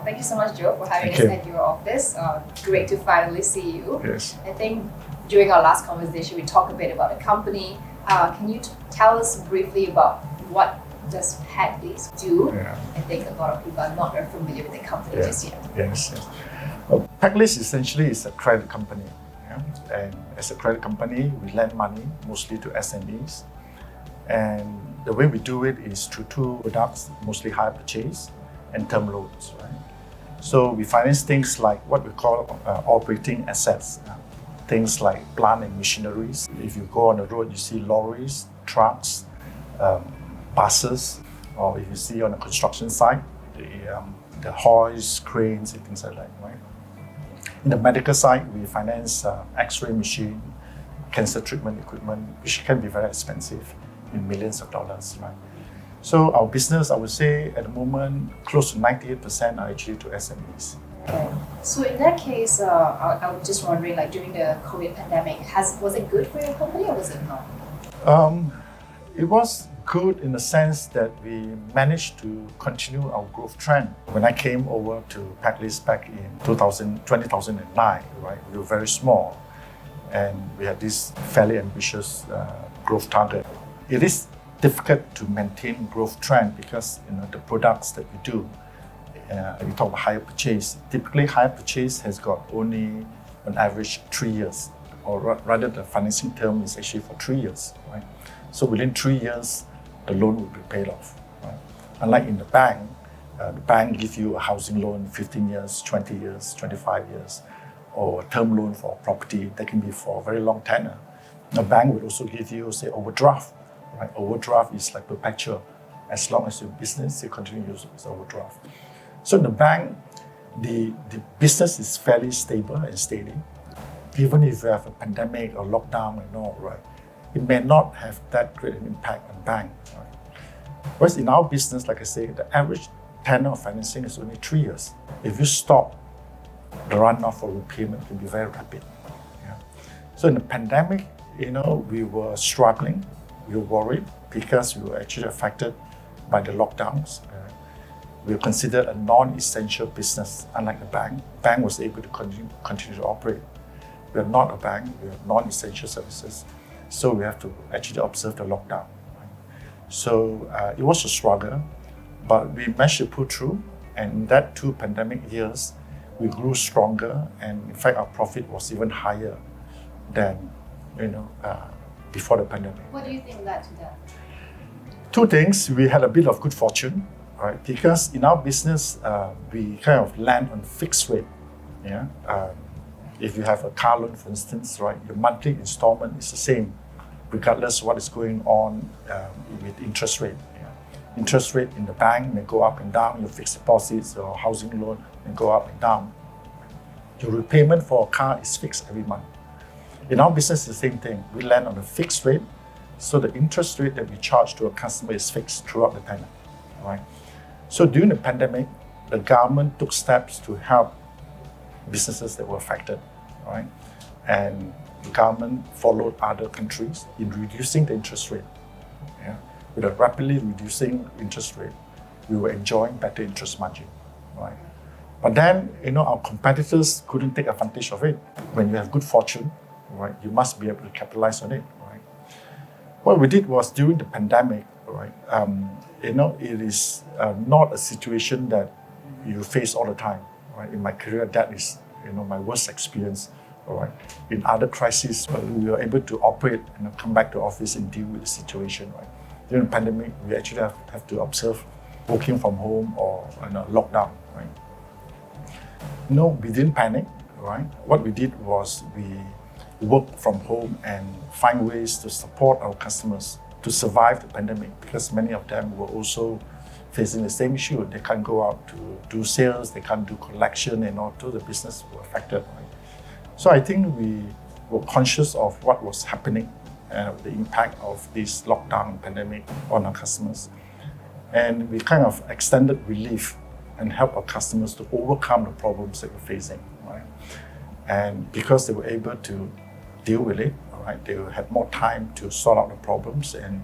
thank you so much, Joe, for having us at your office. Great to finally see you. Yes. I think during our last conversation, we talked a bit about the company. Can you tell us briefly about what does Pac Lease do? Yeah. I think a lot of people are not very familiar with the company just yet. Yes. Well, Pac Lease essentially is a credit company. And as a credit company, we lend money mostly to SMEs. And the way we do it is through two products, mostly hire purchase and term loans. Right? So we finance things like what we call operating assets, things like plant and machineries. If you go on the road, you see lorries, trucks, buses, or if you see on the construction site, the hoists, cranes, and things like that. Right? In the medical side, we finance X-ray machine, cancer treatment equipment, which can be very expensive, in millions of dollars. Right? So our business, I would say, at the moment, close to 98% are actually to SMEs. Okay. So in that case, I was just wondering, like during the COVID pandemic, was it good for your company or was it not? It was good in the sense that we managed to continue our growth trend. When I came over to Pac Lease back in 2009, right, we were very small and we had this fairly ambitious growth target. It is difficult to maintain growth trend because the products that we do, we talk about hire purchase. Typically, hire purchase has got only on average 3 years, or rather the financing term is actually for 3 years. Right? So within 3 years, the loan will be paid off. Right? Unlike in the bank gives you a housing loan 15 years, 20 years, 25 years, or a term loan for property that can be for a very long tenure. The bank will also give you, say, overdraft. Right? Overdraft is like perpetual. As long as your business, you continue to use overdraft. So in the bank, the business is fairly stable and steady. Even if you have a pandemic or lockdown and all, right? It may not have that great an impact on bank. Right? Whereas in our business, like I say, the average tenure of financing is only 3 years. If you stop, the runoff or repayment can be very rapid. Yeah? So in the pandemic, we were struggling, we were worried because we were actually affected by the lockdowns. We were considered a non-essential business, unlike the bank. The bank was able to continue to operate. We are not a bank, we are non-essential services. So we have to actually observe the lockdown. Right? So it was a struggle, but we managed to pull through. And in that 2 pandemic years, we grew stronger. And in fact, our profit was even higher than before the pandemic. What do you think led to that? 2 things. We had a bit of good fortune, right? Because in our business, we kind of land on fixed rate. Yeah. If you have a car loan, for instance, right, your monthly installment is the same, regardless of what is going on with interest rate. Yeah. Interest rate in the bank may go up and down. Your fixed deposits or housing loan may go up and down. Your repayment for a car is fixed every month. In our business, it's the same thing. We land on a fixed rate, so the interest rate that we charge to a customer is fixed throughout the tenure. Right? So during the pandemic, the government took steps to help businesses that were affected, right? And the government followed other countries in reducing the interest rate. Yeah? With a rapidly reducing interest rate, we were enjoying better interest margin, right? But then, our competitors couldn't take advantage of it. When you have good fortune, right, you must be able to capitalize on it, right? What we did was during the pandemic, right, it is not a situation that you face all the time. Right? In my career, that is, my worst experience. All right. In other crises, we were able to operate and come back to office and deal with the situation. Right? During the pandemic, we actually have to observe working from home or lockdown. Right? We didn't panic. Right? What we did was we worked from home and find ways to support our customers to survive the pandemic, because many of them were also facing the same issue. They can't go out to do sales, they can't do collection, and all, so the business were affected. Right? So I think we were conscious of what was happening and the impact of this lockdown and pandemic on our customers. And we kind of extended relief and helped our customers to overcome the problems that we're facing. Right? And because they were able to deal with it, right, they had more time to sort out the problems and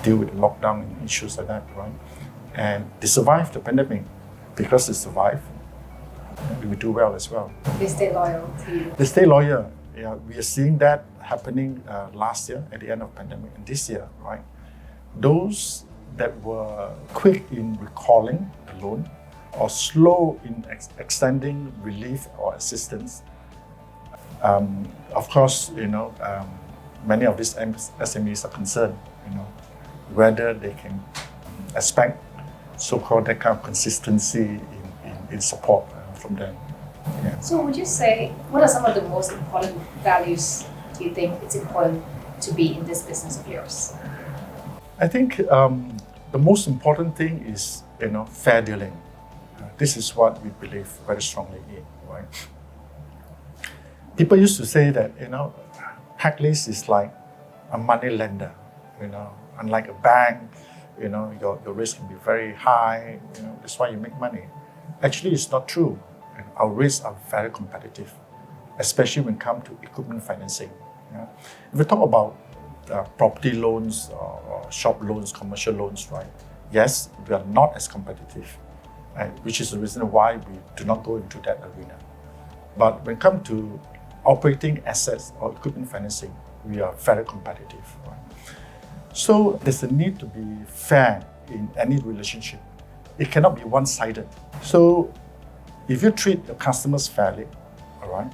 deal with the lockdown and issues like that. Right? And they survived the pandemic. Because they survived, we do well as well. They stay loyal to you. They stay loyal. Yeah, we are seeing that happening last year at the end of pandemic and this year, right? Those that were quick in recalling the loan or slow in extending relief or assistance. Of course, many of these SMEs are concerned, whether they can expect so-called that kind of consistency in support from them. Yeah. So would you say, what are some of the most important values do you think it's important to be in this business of yours? I think the most important thing is, fair dealing. This is what we believe very strongly in, right? People used to say that, Pac Lease is like a money lender, unlike a bank, your risk can be very high, that's why you make money. Actually, it's not true. Our risks are very competitive, especially when it comes to equipment financing. If we talk about property loans or shop loans, commercial loans, right? Yes, we are not as competitive, right? Which is the reason why we do not go into that arena. But when it comes to operating assets or equipment financing, we are very competitive, right? So there's a need to be fair in any relationship. It cannot be one-sided. So if you treat your customers fairly, all right,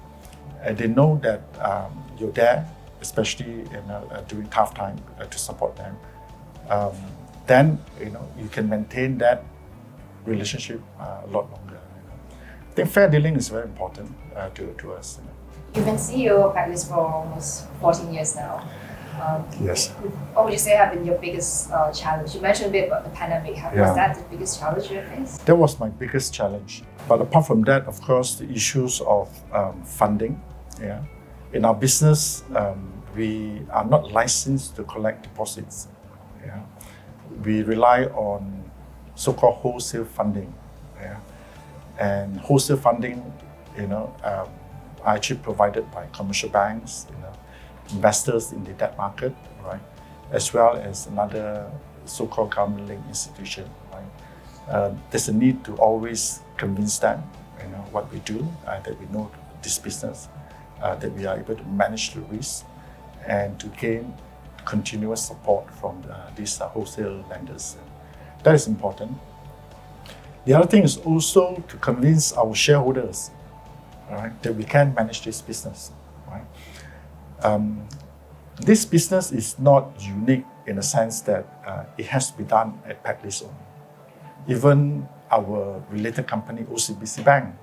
and they know that you're there, especially during tough time to support them, then you can maintain that relationship a lot longer. I think fair dealing is very important to us. You've been CEO of Pac Lease for almost 14 years now. Yes. What would you say have been your biggest challenge? You mentioned a bit about the pandemic. Was that the biggest challenge you faced? That was my biggest challenge. But apart from that, of course, the issues of funding. Yeah. In our business, we are not licensed to collect deposits. Yeah. We rely on so-called wholesale funding. Yeah. And wholesale funding, are actually provided by commercial banks, investors in the debt market, right, as well as another so-called government-linked institution, right. There's a need to always convince them, what we do, that we know this business, that we are able to manage the risk, and to gain continuous support from these wholesale lenders. That is important. The other thing is also to convince our shareholders, right, that we can manage this business, right. This business is not unique in the sense that it has to be done at Pac Lease only. Even our related company, OCBC Bank,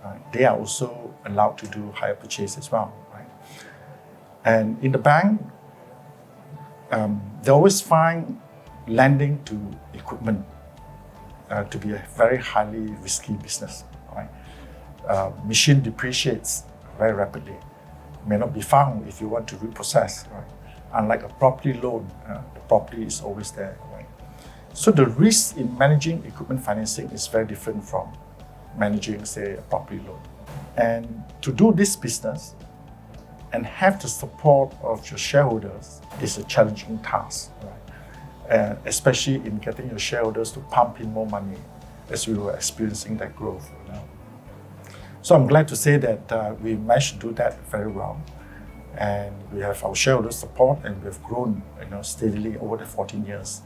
right, they are also allowed to do hire purchase as well, right. And in the bank, they always find lending to equipment to be a very highly risky business, right. Machine depreciates very rapidly. May not be found if you want to repossess, right? Unlike a property loan, the property is always there, right? So the risk in managing equipment financing is very different from managing, say, a property loan. And to do this business and have the support of your shareholders is a challenging task, right? Especially in getting your shareholders to pump in more money as we were experiencing that growth. So I'm glad to say that we managed to do that very well. And we have our shareholders' support, and we have grown steadily over the 14 years.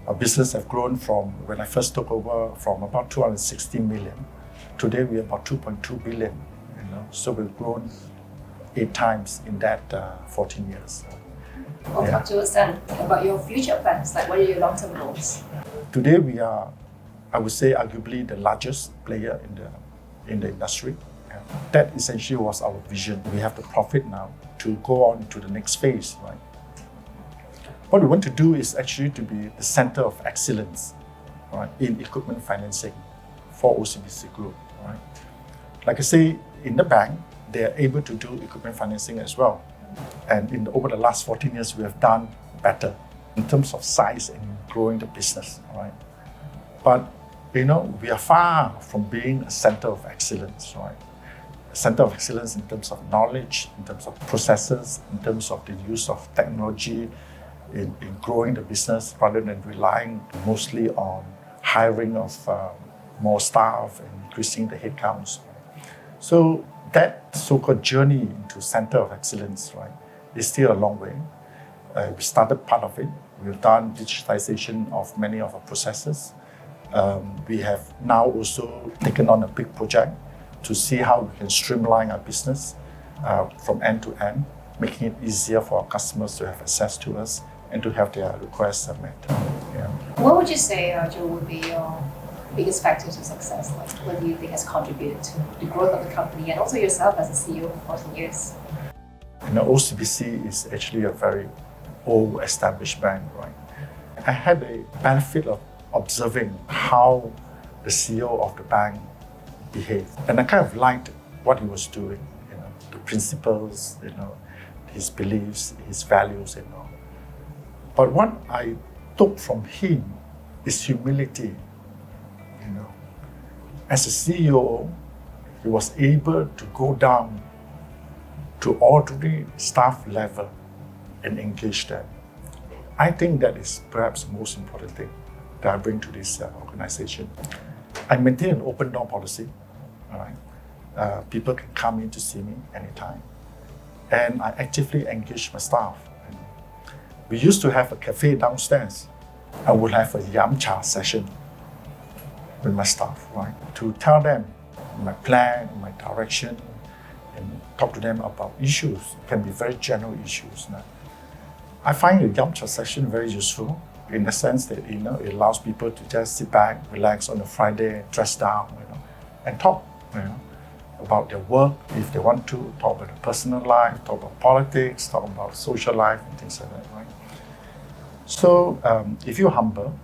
Our business has grown from, when I first took over, from about 260 million. Today we're about 2.2 billion. So we've grown 8 times in that 14 years. Well, talk to us then about your future plans. Like, what are your long-term goals? Today we are, I would say, arguably the largest player in the industry. That essentially was our vision. We have the profit now to go on to the next phase, right? What we want to do is actually to be the center of excellence, right, in equipment financing for OCBC Group, right? Like I say, in the bank, they are able to do equipment financing as well. And over the last 14 years, we have done better in terms of size and growing the business, right? But we are far from being a center of excellence, right? A center of excellence in terms of knowledge, in terms of processes, in terms of the use of technology in growing the business, rather than relying mostly on hiring of more staff and increasing the headcounts. So that so-called journey into center of excellence, right, is still a long way. We started part of it. We've done digitization of many of our processes. We have now also taken on a big project to see how we can streamline our business from end to end, making it easier for our customers to have access to us and to have their requests met. Yeah. What would you say, Joe, would be your biggest factor to success? Like, what do you think has contributed to the growth of the company and also yourself as a CEO for 14 years? OCBC is actually a very old established bank, right? I had the benefit of observing how the CEO of the bank behaved. And I kind of liked what he was doing, the principles, his beliefs, his values and all. But what I took from him is humility. As a CEO, he was able to go down to ordinary staff level and engage them. I think that is perhaps the most important thing that I bring to this organization. I maintain an open door policy. All right? People can come in to see me anytime. And I actively engage my staff. We used to have a cafe downstairs. I would have a yam cha session with my staff, right? To tell them my plan, my direction, and talk to them about issues. It can be very general issues. I find the yam cha session very useful in the sense that it allows people to just sit back, relax on a Friday, dress down, and talk about their work if they want to, talk about their personal life, talk about politics, talk about social life and things like that, right? So if you're humble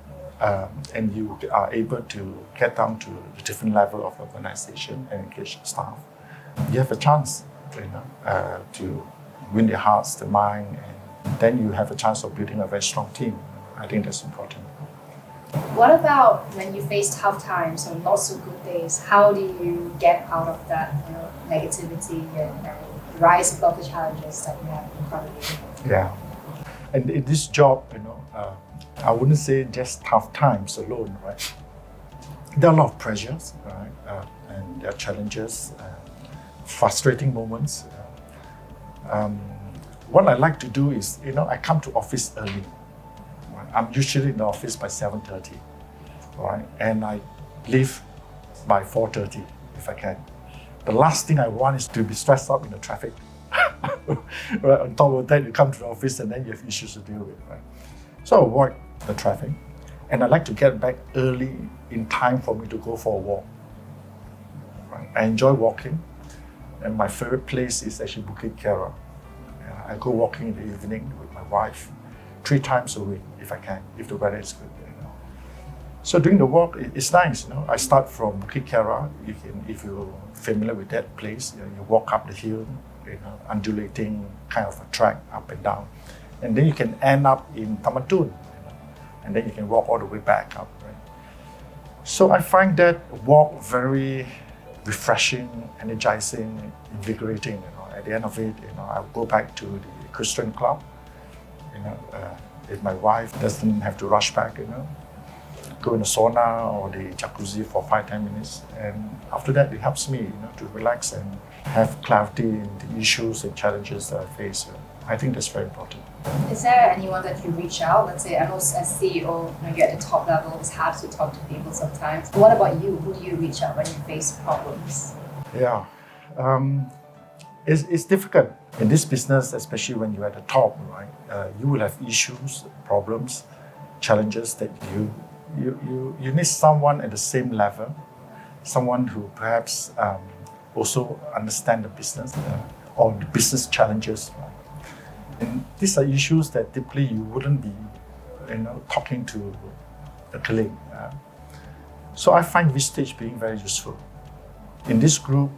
and you are able to get down to a different level of organization and engage staff, you have a chance to win their hearts, their mind, and then you have a chance of building a very strong team. I think that's important. What about when you face tough times or not so good days? How do you get out of that negativity and rise above the challenges that you have in front of you? Yeah. And in this job, I wouldn't say just tough times alone, right? There are a lot of pressures, right? And there are challenges, frustrating moments. What I like to do is, I come to office early. Right? I'm usually in the office by 7:30, right? And I leave by 4:30 if I can. The last thing I want is to be stressed out in the traffic. Right? On top of that, you come to the office and then you have issues to deal with, right? So I avoid the traffic, and I like to get back early in time for me to go for a walk. Right? I enjoy walking, and my favorite place is actually Bukit Kera. I go walking in the evening with my wife 3 times a week if I can, if the weather is good. So during the walk, it's nice. I start from Bukit Kera. If you're familiar with that place, you walk up the hill, undulating kind of a track up and down, and then you can end up in Taman Tun, and then you can walk all the way back up. Right? So I find that walk very refreshing, energizing, invigorating. At the end of it, I'll go back to the Christian club. If my wife doesn't have to rush back, go in the sauna or the jacuzzi for 5-10 minutes, and after that it helps me, to relax and have clarity in the issues and challenges that I face. I think that's very important. Is there anyone that you reach out? Let's say, I know as CEO, you're at the top level, it's hard to talk to people sometimes. What about you? Who do you reach out when you face problems? Yeah, it's difficult. In this business, especially when you're at the top, right, you will have issues, problems, challenges that you need someone at the same level, someone who perhaps also understand the business or the business challenges. Right? And these are issues that typically you wouldn't be, talking to a colleague. So I find Vistage being very useful. In this group,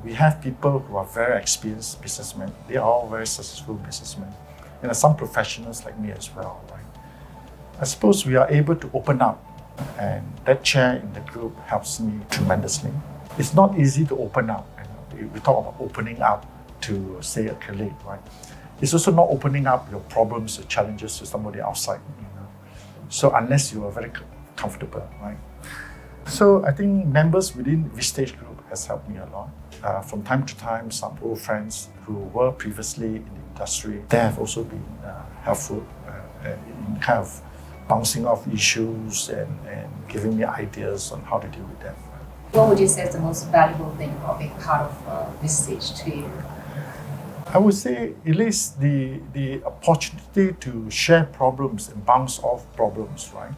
we have people who are very experienced businessmen. They are all very successful businessmen. And some professionals like me as well, right? I suppose we are able to open up, and that chair in the group helps me tremendously. It's not easy to open up. We talk about opening up to, say, a colleague, right? It's also not opening up your problems, your challenges to somebody outside. So unless you are very comfortable, right? So I think members within Vistage Group has helped me a lot. From time to time, some old friends who were previously in the industry, they have also been helpful in kind of bouncing off issues and giving me ideas on how to deal with them. What would you say is the most valuable thing about being part of Vistage to you? I would say at least the opportunity to share problems and bounce off problems, right?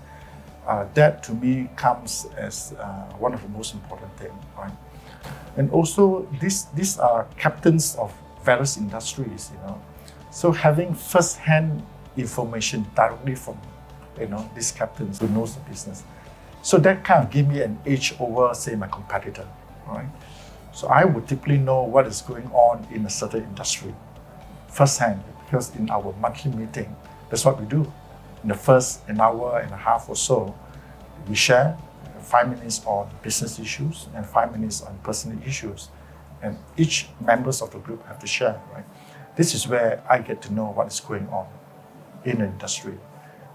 That to me comes as one of the most important things, right? And also these are captains of various industries, So having first-hand information directly from, these captains who knows the business. So that kind of gave me an edge over, say, my competitor, right? So I would typically know what is going on in a certain industry firsthand, because in our monthly meeting, that's what we do. In the first an hour and a half or so, we share 5 minutes on business issues and 5 minutes on personal issues. And each members of the group have to share, right? This is where I get to know what is going on in the industry.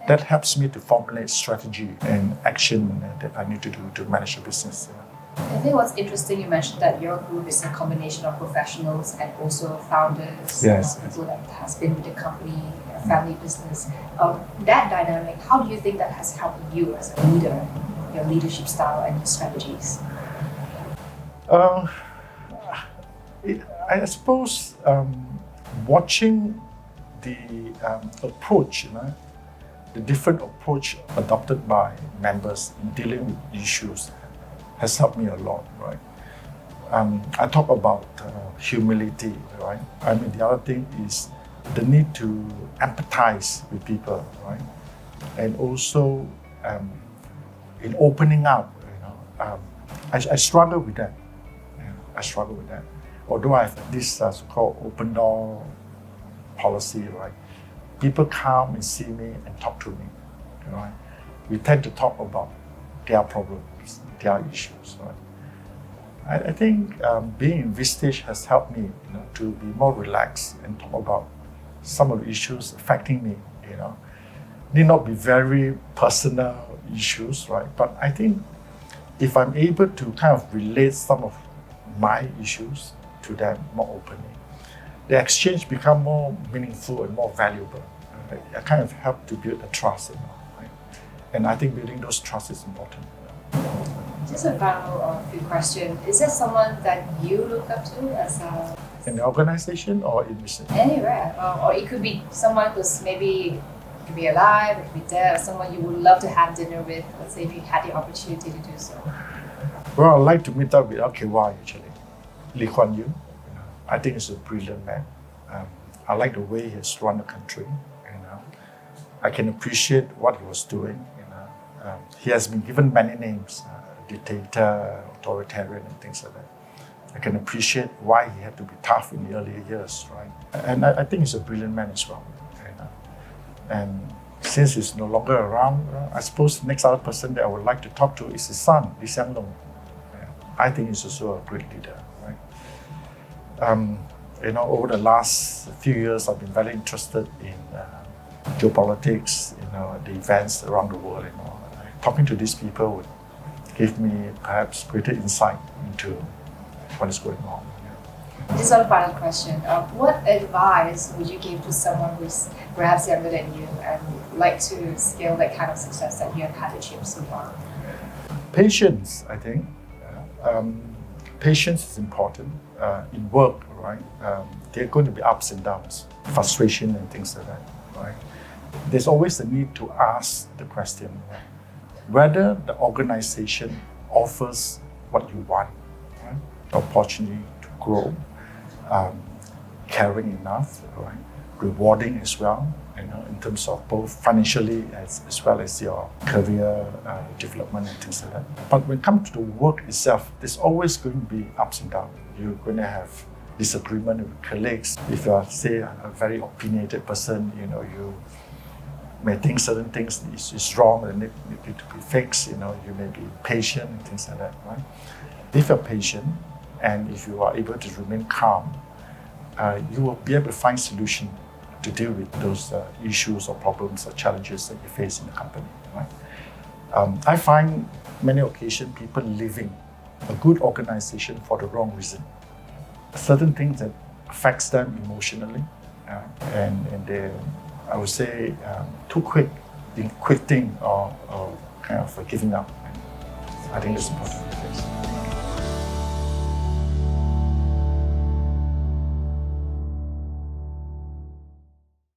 That helps me to formulate strategy and action that I need to do to manage the business. I think what's interesting, you mentioned that your group is a combination of professionals and also founders, people that has been with the company, a family business. That dynamic, how do you think that has helped you as a leader, your leadership style and your strategies? I suppose watching the approach, the different approach adopted by members in dealing with issues has helped me a lot, right? I talk about humility, right? I mean, the other thing is the need to empathize with people, right? And also in opening up, I struggle with that. I struggle with that. Although I have this so-called open door policy, right? People come and see me and talk to me, right? We tend to talk about their problems, their issues, right? I think being in Vistage has helped me, to be more relaxed and talk about some of the issues affecting me, Need not be very personal issues, right? But I think if I'm able to kind of relate some of my issues to them more openly, the exchange become more meaningful and more valuable. Right? I kind of help to build a trust, right? And I think building those trust is important. Just a final few questions. Is there someone that you look up to as a... In the organization or in business? Anywhere. Or it could be someone who's maybe could be alive, it could be dead, or someone you would love to have dinner with, let's say if you had the opportunity to do so. Well, I'd like to meet up with LKY actually. Lee Kuan Yew. I think he's a brilliant man. I like the way he's run the country. I can appreciate what he was doing. He has been given many names, dictator, authoritarian, and things like that. I can appreciate why he had to be tough in the earlier years, right? And I think he's a brilliant man as well. And since he's no longer around, I suppose the next other person that I would like to talk to is his son, Lee Hsien Loong. I think he's also a great leader, right? Over the last few years, I've been very interested in geopolitics, the events around the world, Talking to these people would give me perhaps greater insight into what is going on. Just one final question. What advice would you give to someone who's perhaps younger than you and would like to scale that kind of success that you have had achieved so far? Patience, I think. Patience is important in work, right? There are going to be ups and downs, frustration and things like that, right? There's always a need to ask the question, right? Whether the organization offers what you want, right? The opportunity to grow, caring enough, right? Rewarding as well, in terms of both financially as well as your career development and things like that. But when it comes to the work itself, there's always going to be ups and downs. You're going to have disagreement with colleagues. If you are, say, a very opinionated person, you may think certain things is wrong and need to be fixed. You may be patient and things like that, right? If you're patient and if you are able to remain calm, you will be able to find solution to deal with those issues or problems or challenges that you face in the company, right? I find many occasions people leaving a good organization for the wrong reason. Certain things that affects them emotionally, and they, I would say, too quick in quitting or kind of giving up. I think it's important.